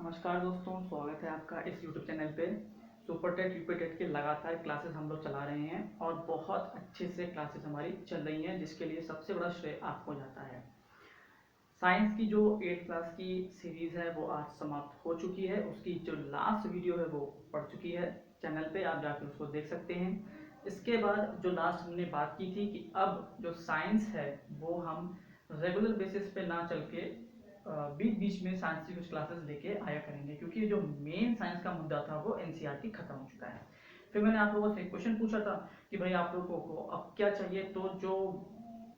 नमस्कार दोस्तों, स्वागत है आपका इस YouTube चैनल पे। सुपर टेट यूपी टेट की लगातार क्लासेस हम लोग चला रहे हैं और बहुत अच्छे से क्लासेस हमारी चल रही हैं, जिसके लिए सबसे बड़ा श्रेय आपको जाता है। साइंस की जो 8th क्लास की सीरीज़ है वो आज समाप्त हो चुकी है। उसकी जो लास्ट वीडियो है वो पड़ चुकी है चैनल पे, आप जाकर उसको देख सकते हैं। इसके बाद जो लास्ट हमने बात की थी कि अब जो साइंस है वो हम रेगुलर बेसिस पे ना चल के बीच बीच में साइंस की कुछ क्लासेस लेके आया करेंगे, क्योंकि जो मेन साइंस का मुद्दा था वो एनसीईआरटी खत्म हो चुका है। फिर मैंने आप लोगों से एक क्वेश्चन पूछा था कि भाई आप लोगों को अब क्या चाहिए, तो जो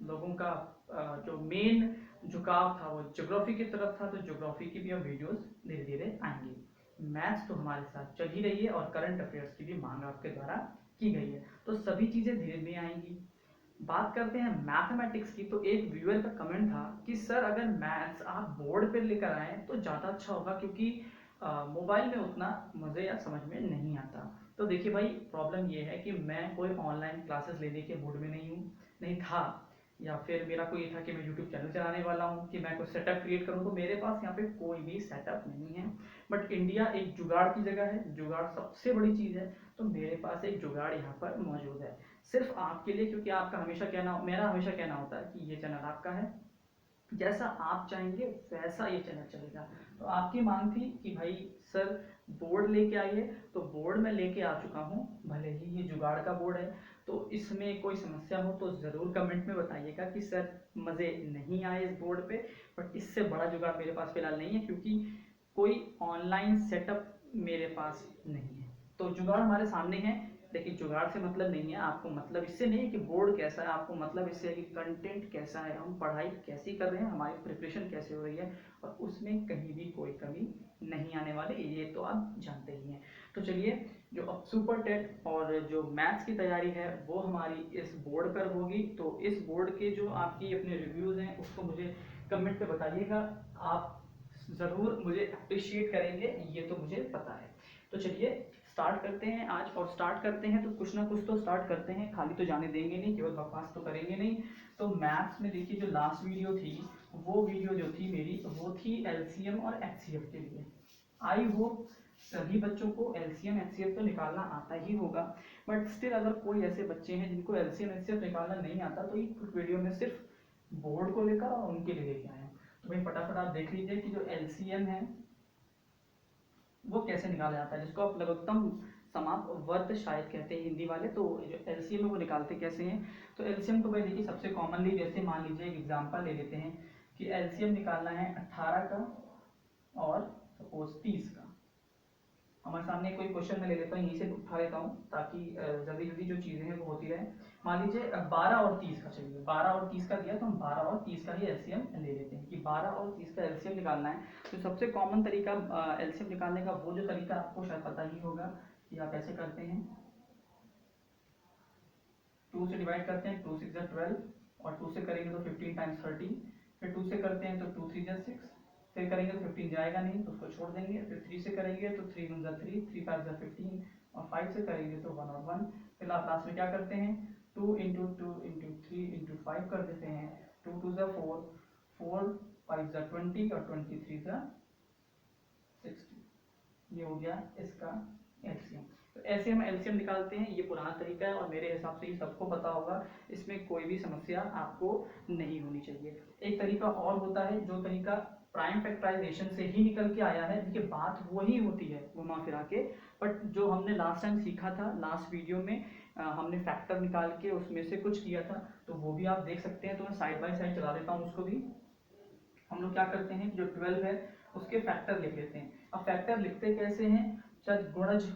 लोगों का जो मेन झुकाव था वो ज्योग्राफी की तरफ था, तो ज्योग्राफी की भी अब वीडियोस धीरे धीरे आएंगी। मैथ्स तो हमारे साथ चल ही रही है और करंट अफेयर्स की भी मांग आपके द्वारा की गई है, तो सभी चीज़ें धीरे धीरे आएंगी। बात करते हैं मैथमेटिक्स की, तो एक व्यूअर का कमेंट था कि सर अगर मैथ्स आप बोर्ड पर लेकर आए तो ज़्यादा अच्छा होगा, क्योंकि मोबाइल में उतना मज़े या समझ में नहीं आता। तो देखिए भाई, प्रॉब्लम ये है कि मैं कोई ऑनलाइन क्लासेस लेने के मूड में नहीं हूँ, नहीं था, या फिर मेरा कोई ये था कि मैं यूट्यूब चैनल चलाने वाला हूँ कि मैं कोई सेटअप क्रिएट करूँ, तो मेरे पास यहाँ पे कोई भी सेटअप नहीं है। बट इंडिया एक जुगाड़ की जगह है, जुगाड़ सबसे बड़ी चीज़ है, तो मेरे पास एक जुगाड़ यहाँ पर मौजूद है सिर्फ आपके लिए, क्योंकि आपका हमेशा कहना, मेरा हमेशा कहना होता है कि ये चैनल आपका है, जैसा आप चाहेंगे वैसा ये चैनल चलेगा। तो आपकी मांग थी कि भाई सर बोर्ड लेके आइए, तो बोर्ड में लेके आ चुका हूँ, भले ही ये जुगाड़ का बोर्ड है। तो इसमें कोई समस्या हो तो ज़रूर कमेंट में बताइएगा कि सर मज़े नहीं आए इस बोर्ड पे, बट इससे बड़ा जुगाड़ मेरे पास फ़िलहाल नहीं है, क्योंकि कोई ऑनलाइन सेटअप मेरे पास नहीं है। तो जुगाड़ हमारे सामने है, लेकिन जुगाड़ से मतलब नहीं है, आपको मतलब इससे नहीं है कि बोर्ड कैसा है, आपको मतलब इससे है कि कंटेंट कैसा है, हम पढ़ाई कैसी कर रहे हैं, हमारी प्रिपरेशन कैसे हो रही है, और उसमें कहीं भी कोई कमी नहीं आने वाली, ये तो आप जानते ही हैं। तो चलिए, जो अब सुपर टेट और जो मैथ्स की तैयारी है वो हमारी इस बोर्ड पर होगी, तो इस बोर्ड के जो आपकी अपने रिव्यूज़ हैं उसको मुझे कमेंट पे बताइएगा। आप ज़रूर मुझे अप्रिशिएट करेंगे, ये तो मुझे पता है। तो चलिए स्टार्ट करते हैं आज, और स्टार्ट करते हैं तो कुछ ना कुछ तो स्टार्ट करते हैं, खाली तो जाने देंगे नहीं, केवल बकवास तो करेंगे नहीं। तो मैथ्स में देखिए, जो लास्ट वीडियो थी वो वीडियो जो थी मेरी, वो थी एलसीएम और एचसीएफ के लिए। आई होप सभी बच्चों को एलसीएम एचसीएफ तो निकालना आता ही होगा, बट स्टिल अगर कोई ऐसे बच्चे हैं जिनको एलसीएम एचसीएफ निकालना नहीं आता, तो इस वीडियो में सिर्फ बोर्ड को लेकर और उनके लिए लेके आए हैं। तो भाई फटाफट आप देख लीजिए कि जो एलसीएम है वो कैसे निकाला जाता है, जिसको आप लघुत्तम समाप वर्ग शायद कहते हैं हिंदी वाले। तो जो एलसीएम है वो निकालते कैसे हैं, तो एलसीएम तो भाई देखिए सबसे कॉमनली, जैसे मान लीजिए एक एग्जांपल ले लेते हैं कि एलसीएम निकालना है 18 का और सपोज 30 का। हमारे सामने कोई क्वेश्चन मैं ले लेता हूँ, यहीं से उठा लेता हूँ ताकि जल्दी जल्दी जो चीज़ें हैं वो होती रहे। मान लीजिए 12 और 30 का, चलिए 12 और 30 का दिया, तो हम 12 और 30 का ही एलसीएम ले लेते हैं कि 12 और 30 का एलसीएम निकालना है। तो सबसे कॉमन तरीका एलसीएम निकालने का, वो जो तरीका आपको शायद पता ही होगा कि आप ऐसे करते हैं, 2 से डिवाइड करते हैं, 2 6 12, और 2 से करेंगे तो 15 टाइम्स 30, फिर 2 से करते हैं तो 2 3 6, फिर करेंगे तो 15 जाएगा नहीं तो उसको छोड़ देंगे, फिर 3 से करेंगे तो 3 1 3, 3 5 15, और 5 से करेंगे तो 1 और 1। फिर आप लास्ट में क्या करते हैं, 2 इंटू 2 इंटू 3 इंटू 5 कर देते हैं, 2 2 4, 4 5 20, और 23 60। ये हो गया इसका एलसीएम। तो ऐसे हम एलसीएम निकालते हैं, ये पुराना तरीका है और मेरे हिसाब से ये सबको पता होगा, इसमें कोई भी समस्या आपको नहीं होनी चाहिए। एक तरीका और होता है, जो तरीका प्राइम फैक्टराइजेशन से ही निकल के आया है, देखिए बात वही होती है घुमा फिरा के, बट जो हमने लास्ट टाइम सीखा था लास्ट वीडियो में, हमने फैक्टर निकाल के उसमें से कुछ किया था, तो वो भी आप देख सकते हैं। तो मैं साइड बाय साइड चला देता हूँ उसको भी। हम लोग क्या करते हैं, जो 12 है उसके फैक्टर लिख लेते हैं। अब फैक्टर लिखते कैसे हैं, शायद गुणज,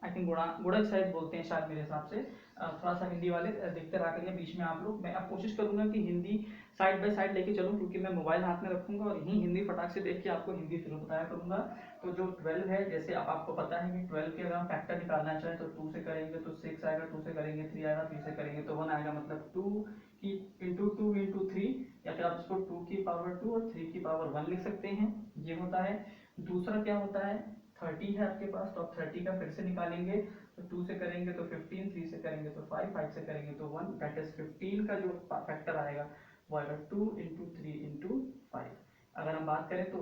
आई थिंक गुणज शायद बोलते हैं शायद मेरे हिसाब से। थोड़ा सा हिंदी वाले देखते रहा करिए बीच में आप लोग, मैं अब कोशिश करूंगा कि हिंदी साइड बाय साइड लेके चलूं, क्योंकि मैं मोबाइल हाथ में रखूंगा और यही हिंदी फटाक से देख के आपको हिंदी फिर बताया करूंगा। तो जो 12 है, जैसे अब आपको पता है कि 12 के अगर हम फैक्टर निकालना चाहें तो 2 से करेंगे तो 6 आएगा, 2 से करेंगे 3 आएगा, 3 से करेंगे तो 1 आएगा, मतलब 2 की इंटू 2 इंटू 3, या फिर आप इसको 2 की पावर 2 और 3 की पावर 1 लिख सकते हैं, ये होता है। दूसरा क्या होता है, 30 है आपके पास, तो आप 30 का फिर से निकालेंगे, तो 2 से करेंगे तो 15, 3 से करेंगे तो 5, 5 से करेंगे तो 1, दैट इज 15 का जो फैक्टर आएगा वो आएगा 2 इंटू 3 इंटू 5। अगर हम बात करें तो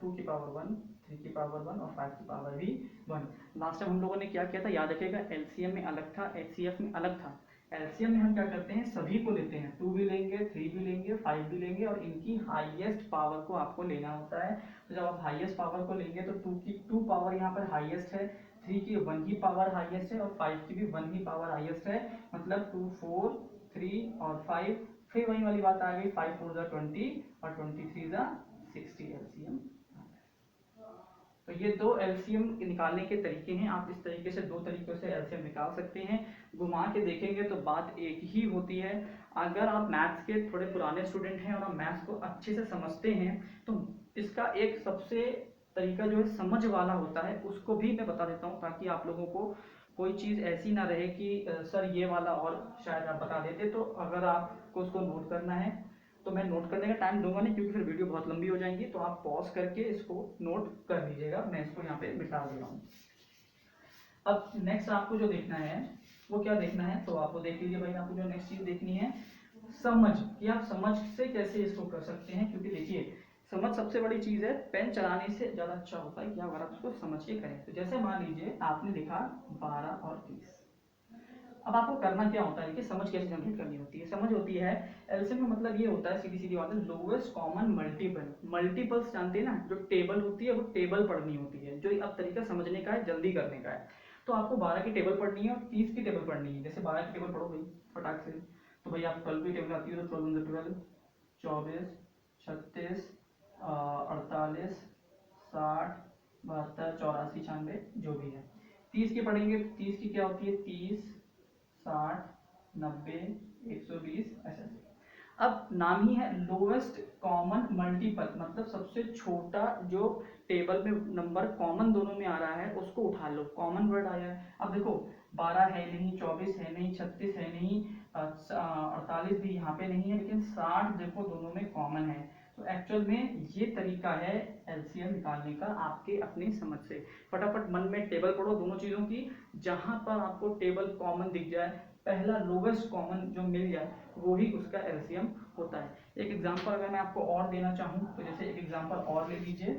2 की पावर 1, 3 की पावर 1 और 5 की पावर भी 1। लास्ट टाइम हम लोगों ने क्या किया था, याद रखिएगा, एलसीएम में अलग था, एचसीएफ में अलग था। एलसीएम में हम क्या करते हैं, सभी को लेते हैं, 2 भी लेंगे, 3 भी लेंगे, 5 भी लेंगे और इनकी हाईएस्ट पावर को आपको लेना होता है। तो जब आप हाईएस्ट पावर को लेंगे तो 2 की 2 पावर यहाँ पर हाईएस्ट है, 3 की 1 ही पावर हाईएस्ट है और 5 की भी 1 ही पावर हाईएस्ट है। मतलब 2 4 3 और 5, फिर वही वाली बात आ गई, 5 4 जा 20 और 23 जा 60 एलसीएम। तो ये दो एलसीएम निकालने के तरीके हैं। आप इस तरीके से दो तरीकों से एलसीएम निकाल सकते हैं। घुमा के देखेंगे तो बात एक ही होती है। अगर आप मैथ्स के थोड़े पुराने स्टूडेंट हैं और आप मैथ्स को अच्छे से समझते हैं तो इसका एक सबसे तरीका जो है समझ वाला होता है, उसको भी मैं बता देता हूँ ताकि आप लोगों को कोई चीज़ ऐसी ना रहे कि सर ये वाला और शायद आप बता देते। तो अगर आपको उसको नोट करना है तो मैं नोट करने का टाइम दूंगा नहीं, क्योंकि फिर वीडियो बहुत लंबी हो जाएंगी। तो आप पॉज करके इसको नोट कर लीजिएगा। मैं इसको यहाँ पे मिटा दे रहा हूँ। अब नेक्स्ट आपको जो देखना है वो क्या देखना है, तो आपको देख लीजिए भाई। आपको जो नेक्स्ट चीज देखनी है समझ, कि आप समझ से कैसे इसको कर सकते हैं। क्योंकि देखिए समझ सबसे बड़ी चीज है, पेन चलाने से ज्यादा अच्छा होता है क्या अगर आप इसको समझ के करें। तो जैसे मान लीजिए आपने लिखा 12 और 30। अब आपको करना क्या होता है कि समझ कैसे जनरेट करनी होती है। समझ होती है, एलसीएम का मतलब ये होता है, सीधी सीधी बात है, लोवेस्ट कॉमन मल्टीपल। मल्टीपल्स जानते हैं ना, जो टेबल होती है वो टेबल पढ़नी होती है। जो अब तरीका समझने का है, जल्दी करने का है। तो आपको 12 की टेबल पढ़नी है और 30 की टेबल पढ़नी है। जैसे 12 की टेबल पढ़ो भाई फटाक से, तो भाई आप 12 की टेबल आती है तो 12 12, 24, 36, 48, 60, 72, 84, 96 जो भी है। 30 की पढ़ेंगे, 30 की क्या होती है, 30, 60, 90, 120 ऐसे। अब नाम ही है लोवेस्ट कॉमन मल्टीपल, मतलब सबसे छोटा जो टेबल में नंबर कॉमन दोनों में आ रहा है उसको उठा लो, कॉमन वर्ड आया है। अब देखो 12 है नहीं, 24 है नहीं, 36 है नहीं, 48 भी यहाँ पे नहीं है, लेकिन 60 देखो दोनों में कॉमन है। तो एक्चुअल में ये तरीका है एलसीएम निकालने का आपके अपनी समझ से। फटाफट मन में टेबल पढ़ो दोनों चीज़ों की, जहां पर आपको टेबल कॉमन दिख जाए, पहला लोवेस्ट कॉमन जो मिल जाए वो ही उसका एलसीएम होता है। एक एग्जांपल अगर मैं आपको और देना चाहूँ तो जैसे एक एग्जांपल और ले लीजिए,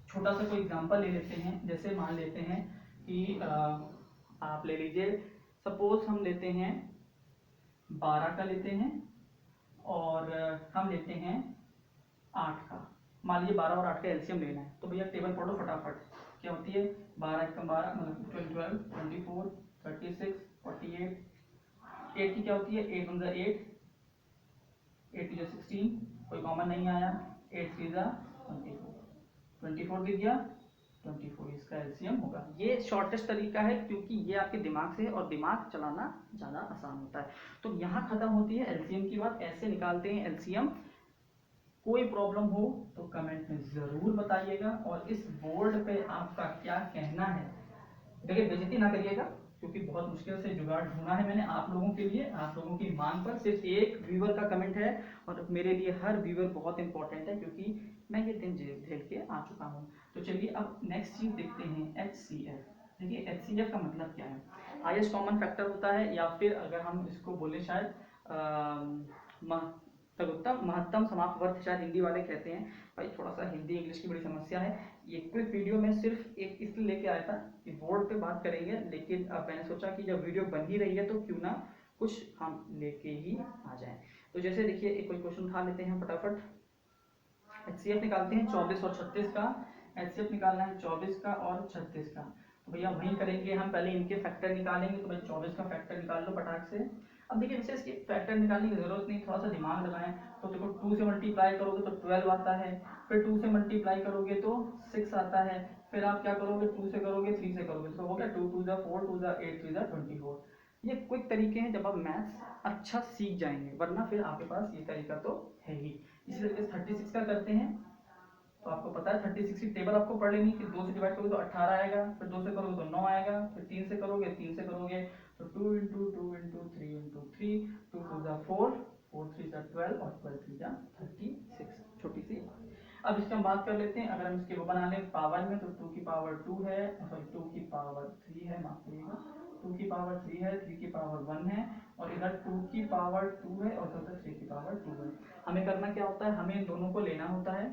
छोटा सा कोई एग्जांपल ले लेते हैं। जैसे मान लेते हैं कि आप ले लीजिए, सपोज हम लेते हैं 12 का लेते हैं और हम लेते हैं 8 का। मान लीजिए 12 और 8 का एलसीएम लेना है, तो भैया टेबल पढ़ो फटाफट। क्या होती है, 12 एकम 12 मतलब 12, 24, 36, 48। 8 की क्या होती है, 8 1 8, 8 2 16, कोई कॉमन नहीं आया, 8 3 24, 24 दिख गया, 24 इसका एलसीएम होगा। ये शॉर्टेस्ट तरीका है क्योंकि ये आपके दिमाग से है और दिमाग चलाना ज़्यादा आसान होता है। तो यहाँ खत्म होती है एलसीएम की बात, ऐसे निकालते हैं एलसीएम। कोई प्रॉब्लम हो तो कमेंट में ज़रूर बताइएगा। और इस बोर्ड पे आपका क्या कहना है, देखिए बेइज्जती ना करिएगा क्योंकि बहुत मुश्किल से जुगाड़ ढूंढा है मैंने आप लोगों के लिए, आप लोगों की मांग पर। सिर्फ एक व्यूअर का कमेंट है और मेरे लिए हर व्यूअर बहुत इंपॉर्टेंट है क्योंकि मैं ये दिन झेल के आ चुका हूँ। तो चलिए अब नेक्स्ट चीज़ देखते हैं, HCF। देखिए HCF का मतलब क्या है, हाईएस्ट कॉमन फैक्टर होता है, या फिर अगर हम इसको बोले शायद महत्तम समाप्त वर्ग, शायद हिंदी वाले कहते हैं। भाई थोड़ा सा हिंदी इंग्लिश की बड़ी समस्या है। ये क्विक वीडियो में सिर्फ एक इसलिए लेके आया था कि बोर्ड पे बात करेंगे, लेकिन अब मैंने सोचा कि जब वीडियो बन ही रही है तो क्यों ना कुछ हम लेके ही आ जाएं। तो जैसे देखिए एक कोई क्वेश्चन उठा लेते हैं फटाफट। HCF निकालते हैं 24 और 36 का। HCF निकालना है 24 का और 36 का। तो भैया वहीं करेंगे हम, पहले इनके फैक्टर निकालेंगे। तो भाई 24 का फैक्टर निकाल लो फटाक से। अब देखिए वैसे इसकी फैक्टर निकालने की जरूरत नहीं, थोड़ा सा दिमाग लगाएं। तो देखो 2 से मल्टीप्लाई करोगे तो 12 आता है, फिर 2 से मल्टीप्लाई करोगे तो 6 आता है, फिर आप क्या करोगे 2 से करोगे 3 से करोगे तो हो गया 2 2 4 2 8 3 24। ये क्विक तरीके हैं जब आप मैथ्स अच्छा सीख जाएंगे, वरना फिर आपके पास ये तरीका तो है ही। इसी तरीके से 36 का करते हैं। तो आपको पता है 36 की टेबल आपको पढ़ लेनी कि 2 से डिवाइड करोगे तो 18 आएगा, फिर 2 से करोगे तो 9 आएगा, फिर 3 से करोगे तो 2 इंटू 2 इंटू 3 इंटू 3, 2 2 जा 4, 4 3 जा 12 और 12 3 जा 36। छोटी सी। अब इसकी हम बात कर लेते हैं। अगर हम इसके वो बना लें पावर में तो 2 की पावर 2 है, सॉरी 2 की पावर 3 है, माफ करिएगा, 2 की पावर 3 है, 3 की पावर 1 है और इधर 2 की पावर 2 है और इधर 3 की पावर 2 है। हमें करना क्या होता है, हमें इन दोनों को लेना होता है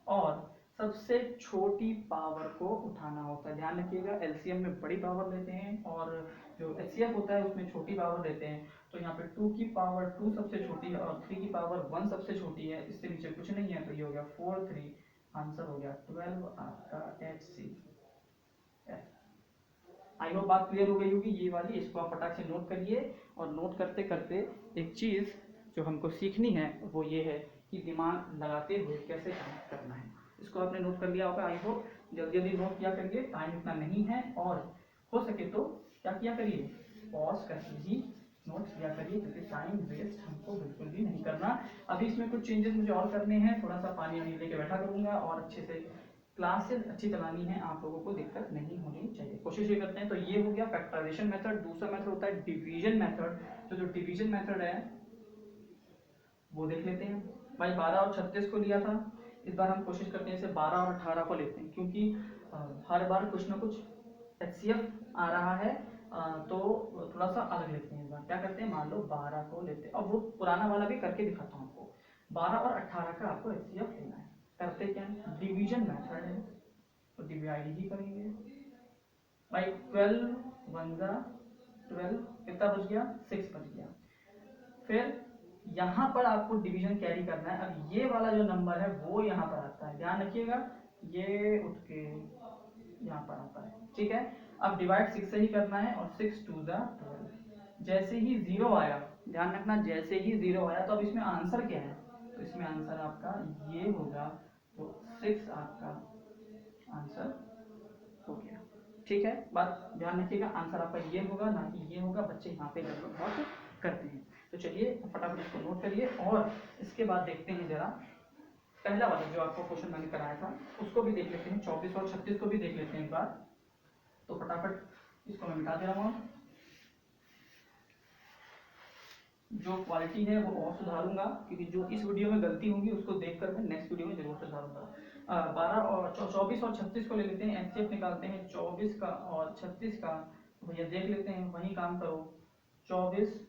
और सबसे छोटी पावर को उठाना होता है। ध्यान रखिएगा, एलसीएम में बड़ी पावर लेते हैं और जो एचसीएफ होता है उसमें छोटी पावर लेते हैं। तो यहाँ पे 2 की पावर 2 सबसे छोटी है और 3 की पावर 1 सबसे छोटी है, इससे नीचे कुछ नहीं है। तो ये हो गया 4 3, आंसर हो गया 12 आपका HCF। आई होप बात क्लियर हो गई होगी ये वाली। इसको आप फटाक से नोट करिए और नोट करते करते एक चीज़ जो हमको सीखनी है वो ये है कि दिमाग लगाते हुए कैसे काम करना है। इसको आपने नोट कर लिया होगा। आई होप जल्दी जल्दी नोट किया करिए, टाइम इतना नहीं है। और हो सके तो क्या किया करिए, पॉज करके ही नोट किया करिए, क्योंकि टाइम वेस्ट हमको बिल्कुल भी नहीं करना। अभी इसमें कुछ चेंजेस मुझे और करने हैं, थोड़ा सा पानी वानी लेके बैठा करूँगा और अच्छे से क्लासेस अच्छी चलानी है, आप लोगों को दिक्कत नहीं होनी चाहिए, कोशिश ये करते हैं। तो ये हो गया फैक्टराइजेशन मेथड। दूसरा मेथड होता है डिवीजन मेथड। तो जो डिवीजन मेथड है वो देख लेते हैं। भाई 12 और 36 को लिया था, इस बार हम कोशिश करते हैं इसे 12 और 18 को लेते हैं, क्योंकि हर बार कुछ ना कुछ HCF आ रहा है। तो थोड़ा सा अलग लेते हैं। इस बार क्या करते हैं, मान लो 12 को लेते हैं, और वो पुराना वाला भी करके दिखाता हूँ आपको। 12 और 18 का आपको HCF लेना है। करते क्या है, डिवीजन मेथड है तो डिवाइड ही करेंगे। भाई 12 1 जा 12, कितना बच गया, 6 बच गया। फिर यहाँ पर आपको डिवीजन कैरी करना है। अब ये वाला जो नंबर है वो यहाँ पर आता है, ध्यान रखिएगा, ये उठ के यहाँ पर आता है, ठीक है। अब डिवाइड 6 से ही करना है और 6 2 जा 12। जैसे ही 0 आया, ध्यान रखना, जैसे ही 0 आया, तो अब इसमें आंसर क्या है, तो इसमें आंसर आपका ये होगा। तो 6 आपका आंसर हो गया, ठीक है। बात ध्यान रखिएगा, आंसर आपका ये होगा ना कि ये होगा। बच्चे यहाँ पे गड़बड़ बहुत करते हैं। तो चलिए फटाफट इसको नोट करिए और इसके बाद देखते हैं जरा पहला वाला जो आपको क्वेश्चन मैंने कराया था उसको भी देख लेते हैं। 24 और 36 को भी देख लेते हैं एक बार। तो फटाफट इसको मैं मिटा दे रहा हूँ। जो क्वालिटी है वो और सुधारूंगा, क्योंकि जो इस वीडियो में गलती होगी उसको देखकर मैं नेक्स्ट वीडियो में जरूर सुधारूंगा। 12 और 24 और 36 को ले लेते हैं, एचसीएफ निकालते हैं 24 का और 36 का। भैया देख लेते हैं, वही काम करो। 24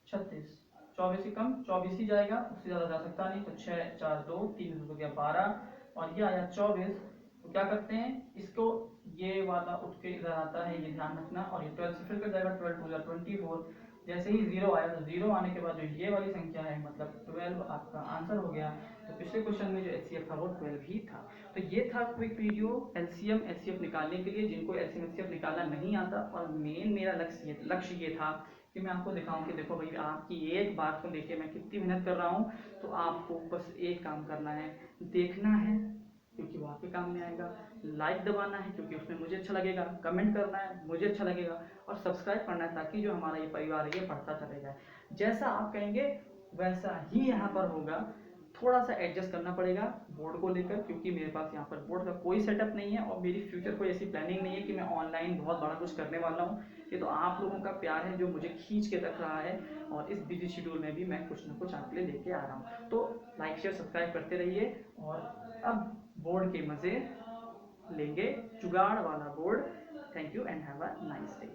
36, 24 से कम 24 ही जाएगा, उससे ज़्यादा जा सकता नहीं। तो 6 4 2 3 हो गया 12 और ये आया 24। तो क्या करते हैं, इसको ये वाला उठ के इधर आता है, ये ध्यान रखना। और ये 12 से फिर कर जाएगा, 12 2 24। जैसे ही 0 आया, तो 0 आने के बाद जो ये वाली संख्या है मतलब 12 आपका आंसर हो गया। तो पिछले क्वेश्चन में जो HCF था वो 12 ही था। तो ये था क्विक वीडियो LCM HCF निकालने के लिए, जिनको LCM HCF निकालना नहीं आता। और मेन मेरा लक्ष्य ये था कि मैं आपको दिखाऊं कि देखो भाई, आपकी एक बात को लेके मैं कितनी मेहनत कर रहा हूँ। तो आपको बस एक काम करना है, देखना है क्योंकि वो आपके काम में आएगा, लाइक दबाना है क्योंकि उसमें मुझे अच्छा लगेगा, कमेंट करना है मुझे अच्छा लगेगा, और सब्सक्राइब करना है ताकि जो हमारा ये परिवार है ये बढ़ता चले जाए। जैसा आप कहेंगे वैसा ही यहाँ पर होगा। थोड़ा सा एडजस्ट करना पड़ेगा बोर्ड को लेकर, क्योंकि मेरे पास यहाँ पर बोर्ड का कोई सेटअप नहीं है और मेरी फ्यूचर कोई ऐसी प्लानिंग नहीं है कि मैं ऑनलाइन बहुत बड़ा कुछ करने वाला हूँ। ये तो आप लोगों का प्यार है जो मुझे खींच के रख रहा है, और इस बिजी शेड्यूल में भी मैं कुछ ना कुछ आपके लिए लेके आ रहा हूँ। तो लाइक शेयर सब्सक्राइब करते रहिए। और अब बोर्ड के मज़े लेंगे, जुगाड़ वाला board. Thank you and have a nice day.